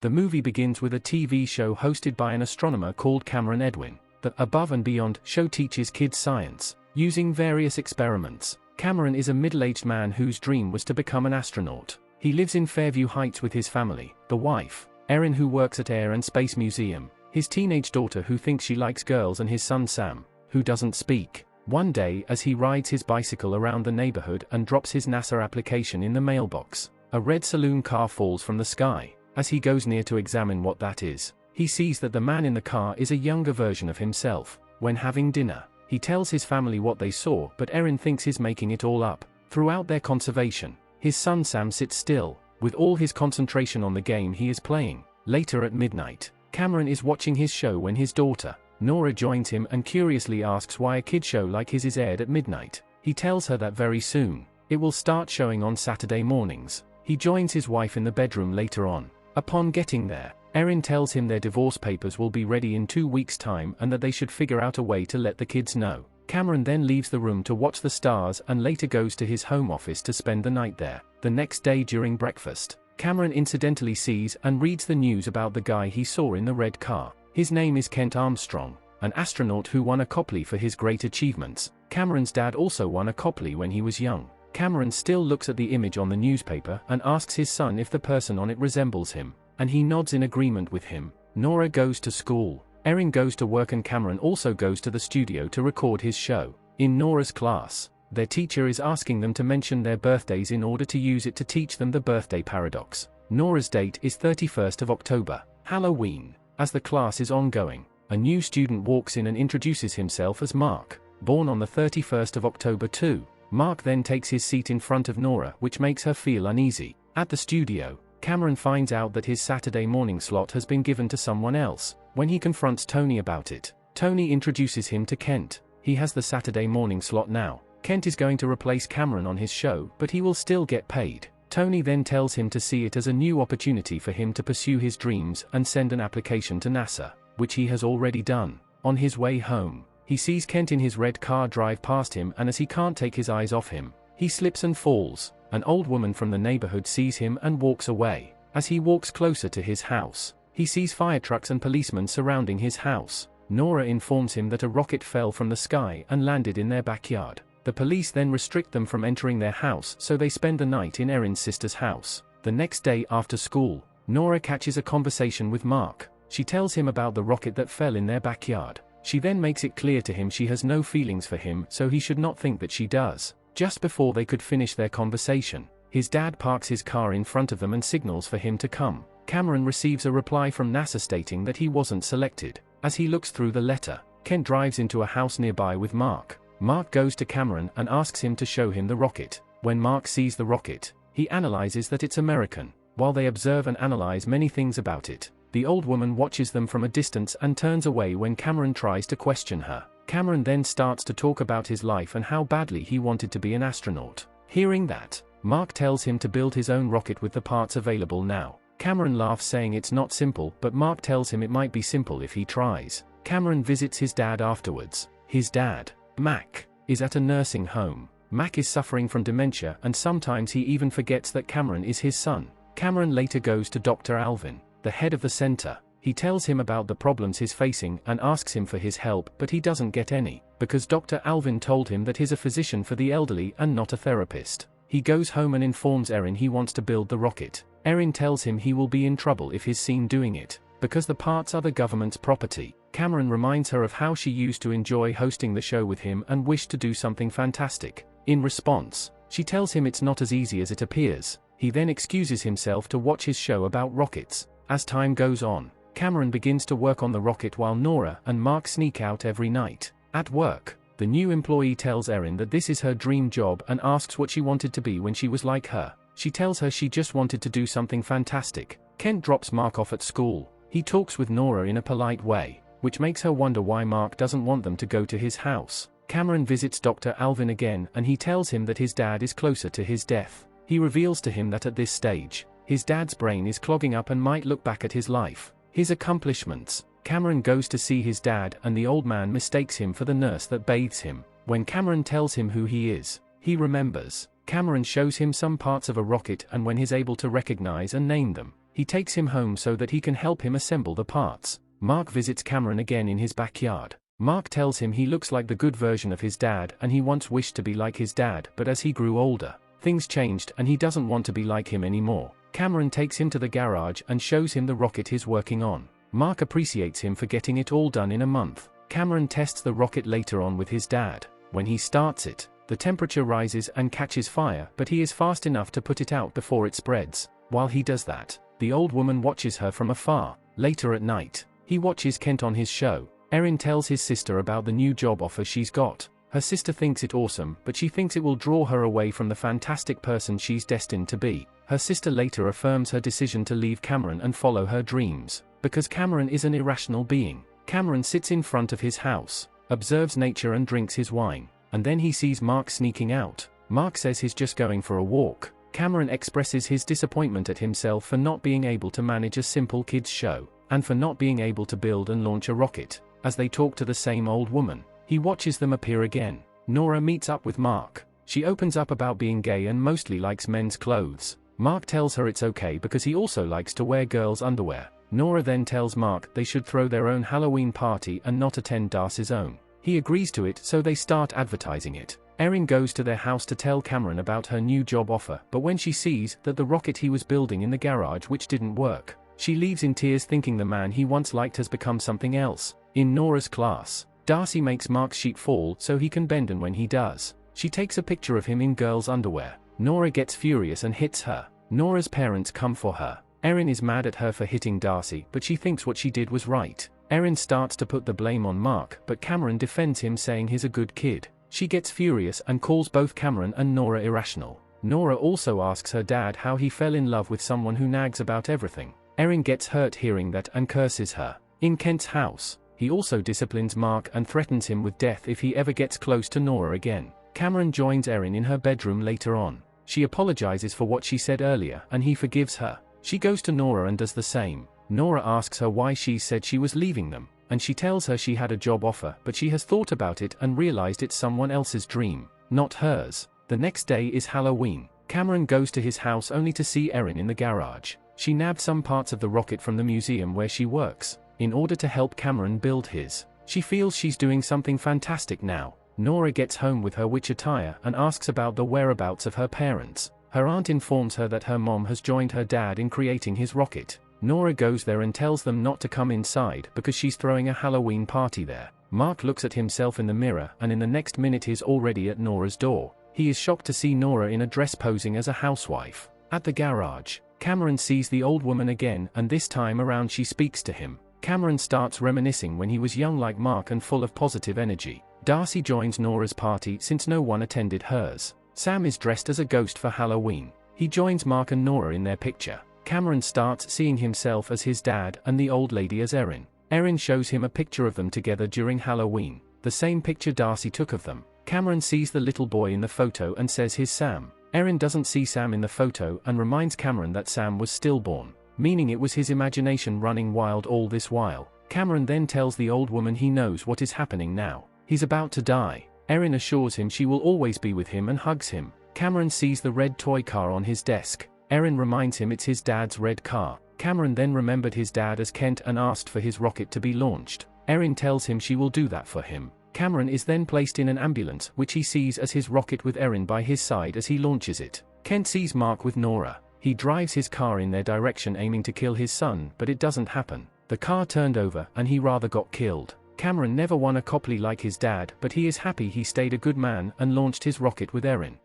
The movie begins with a TV show hosted by an astronomer called Cameron Edwin. The Above and Beyond show teaches kids science, using various experiments. Cameron is a middle-aged man whose dream was to become an astronaut. He lives in Fairview Heights with his family, the wife, Erin, who works at Air and Space Museum, his teenage daughter who thinks she likes girls, and his son Sam, who doesn't speak. One day, as he rides his bicycle around the neighborhood and drops his NASA application in the mailbox, a red saloon car falls from the sky. As he goes near to examine what that is, he sees that the man in the car is a younger version of himself. When having dinner, he tells his family what they saw, but Erin thinks he's making it all up. Throughout their conversation, his son Sam sits still, with all his concentration on the game he is playing. Later at midnight, Cameron is watching his show when his daughter, Nora, joins him and curiously asks why a kid show like his is aired at midnight. He tells her that very soon, it will start showing on Saturday mornings. He joins his wife in the bedroom later on. Upon getting there, Erin tells him their divorce papers will be ready in 2 weeks' time and that they should figure out a way to let the kids know. Cameron then leaves the room to watch the stars and later goes to his home office to spend the night there. The next day during breakfast, Cameron incidentally sees and reads the news about the guy he saw in the red car. His name is Kent Armstrong, an astronaut who won a Copley for his great achievements. Cameron's dad also won a Copley when he was young. Cameron still looks at the image on the newspaper and asks his son if the person on it resembles him, and he nods in agreement with him. Nora goes to school, Erin goes to work, and Cameron also goes to the studio to record his show. In Nora's class, their teacher is asking them to mention their birthdays in order to use it to teach them the birthday paradox. Nora's date is 31st of October, Halloween. As the class is ongoing, a new student walks in and introduces himself as Mark, born on the 31st of October too. Mark then takes his seat in front of Nora, which makes her feel uneasy. At the studio, Cameron finds out that his Saturday morning slot has been given to someone else. When he confronts Tony about it, Tony introduces him to Kent. He has the Saturday morning slot now. Kent is going to replace Cameron on his show, but he will still get paid. Tony then tells him to see it as a new opportunity for him to pursue his dreams and send an application to NASA, which he has already done. On his way home, he sees Kent in his red car drive past him, and as he can't take his eyes off him, he slips and falls. An old woman from the neighborhood sees him and walks away. As he walks closer to his house, he sees fire trucks and policemen surrounding his house. Nora informs him that a rocket fell from the sky and landed in their backyard. The police then restrict them from entering their house, so they spend the night in Erin's sister's house. The next day after school, Nora catches a conversation with Mark. She tells him about the rocket that fell in their backyard. She then makes it clear to him she has no feelings for him, so he should not think that she does. Just before they could finish their conversation, his dad parks his car in front of them and signals for him to come. Cameron receives a reply from NASA stating that he wasn't selected. As he looks through the letter, Kent drives into a house nearby with Mark. Mark goes to Cameron and asks him to show him the rocket. When Mark sees the rocket, he analyzes that it's American. While they observe and analyze many things about it, the old woman watches them from a distance and turns away when Cameron tries to question her. Cameron then starts to talk about his life and how badly he wanted to be an astronaut. Hearing that, Mark tells him to build his own rocket with the parts available now. Cameron laughs, saying it's not simple, but Mark tells him it might be simple if he tries. Cameron visits his dad afterwards. His dad, Mac, is at a nursing home. Mac is suffering from dementia, and sometimes he even forgets that Cameron is his son. Cameron later goes to Dr. Alvin, the head of the center. He tells him about the problems he's facing and asks him for his help, but he doesn't get any, because Dr. Alvin told him that he's a physician for the elderly and not a therapist. He goes home and informs Erin he wants to build the rocket. Erin tells him he will be in trouble if he's seen doing it, because the parts are the government's property. Cameron reminds her of how she used to enjoy hosting the show with him and wished to do something fantastic. In response, she tells him it's not as easy as it appears. He then excuses himself to watch his show about rockets. As time goes on, Cameron begins to work on the rocket while Nora and Mark sneak out every night. At work, the new employee tells Erin that this is her dream job and asks what she wanted to be when she was like her. She tells her she just wanted to do something fantastic. Kent drops Mark off at school. He talks with Nora in a polite way, which makes her wonder why Mark doesn't want them to go to his house. Cameron visits Dr. Alvin again, and he tells him that his dad is closer to his death. He reveals to him that at this stage, his dad's brain is clogging up and might look back at his life, his accomplishments. Cameron goes to see his dad, and the old man mistakes him for the nurse that bathes him. When Cameron tells him who he is, he remembers. Cameron shows him some parts of a rocket, and when he's able to recognize and name them, He takes him home so that he can help him assemble the parts. Mark visits Cameron again in his backyard. Mark tells him he looks like the good version of his dad and he once wished to be like his dad, but as he grew older, things changed and he doesn't want to be like him anymore. Cameron takes him to the garage and shows him the rocket he's working on. Mark appreciates him for getting it all done in a month. Cameron tests the rocket later on with his dad. When he starts it, the temperature rises and catches fire, but he is fast enough to put it out before it spreads. While he does that, the old woman watches her from afar. Later at night, he watches Kent on his show. Erin tells his sister about the new job offer she's got. Her sister thinks it awesome, but she thinks it will draw her away from the fantastic person she's destined to be. Her sister later affirms her decision to leave Cameron and follow her dreams, because Cameron is an irrational being. Cameron sits in front of his house, observes nature and drinks his wine, and then he sees Mark sneaking out. Mark says he's just going for a walk. Cameron expresses his disappointment at himself for not being able to manage a simple kids show, and for not being able to build and launch a rocket. As they talk to the same old woman, he watches them appear again. Nora meets up with Mark. She opens up about being gay and mostly likes men's clothes. Mark tells her it's okay because he also likes to wear girls' underwear. Nora then tells Mark they should throw their own Halloween party and not attend Darcy's own. He agrees to it, so they start advertising it. Erin goes to their house to tell Cameron about her new job offer, but when she sees that the rocket he was building in the garage which didn't work, she leaves in tears thinking the man he once liked has become something else. In Nora's class, Darcy makes Mark's sheet fall so he can bend, and when he does, she takes a picture of him in girls' underwear. Nora gets furious and hits her. Nora's parents come for her. Erin is mad at her for hitting Darcy, but she thinks what she did was right. Erin starts to put the blame on Mark, but Cameron defends him saying he's a good kid. She gets furious and calls both Cameron and Nora irrational. Nora also asks her dad how he fell in love with someone who nags about everything. Erin gets hurt hearing that and curses her. In Kent's house, he also disciplines Mark and threatens him with death if he ever gets close to Nora again. Cameron joins Erin in her bedroom later on. She apologizes for what she said earlier and he forgives her. She goes to Nora and does the same. Nora asks her why she said she was leaving them, and she tells her she had a job offer but she has thought about it and realized it's someone else's dream, not hers. The next day is Halloween. Cameron goes to his house only to see Erin in the garage. She nabbed some parts of the rocket from the museum where she works, in order to help Cameron build his. She feels she's doing something fantastic now. Nora gets home with her witch attire and asks about the whereabouts of her parents. Her aunt informs her that her mom has joined her dad in creating his rocket. Nora goes there and tells them not to come inside because she's throwing a Halloween party there. Mark looks at himself in the mirror and in the next minute he's already at Nora's door. He is shocked to see Nora in a dress posing as a housewife. At the garage, Cameron sees the old woman again and this time around she speaks to him. Cameron starts reminiscing when he was young like Mark and full of positive energy. Darcy joins Nora's party since no one attended hers. Sam is dressed as a ghost for Halloween. He joins Mark and Nora in their picture. Cameron starts seeing himself as his dad and the old lady as Erin. Erin shows him a picture of them together during Halloween, the same picture Darcy took of them. Cameron sees the little boy in the photo and says he's Sam. Erin doesn't see Sam in the photo and reminds Cameron that Sam was stillborn, meaning it was his imagination running wild all this while. Cameron then tells the old woman he knows what is happening now. He's about to die. Erin assures him she will always be with him and hugs him. Cameron sees the red toy car on his desk. Erin reminds him it's his dad's red car. Cameron then remembered his dad as Kent and asked for his rocket to be launched. Erin tells him she will do that for him. Cameron is then placed in an ambulance which he sees as his rocket with Erin by his side as he launches it. Kent sees Mark with Nora. He drives his car in their direction aiming to kill his son, but it doesn't happen. The car turned over and he rather got killed. Cameron never won a Copley like his dad, but he is happy he stayed a good man and launched his rocket with Erin.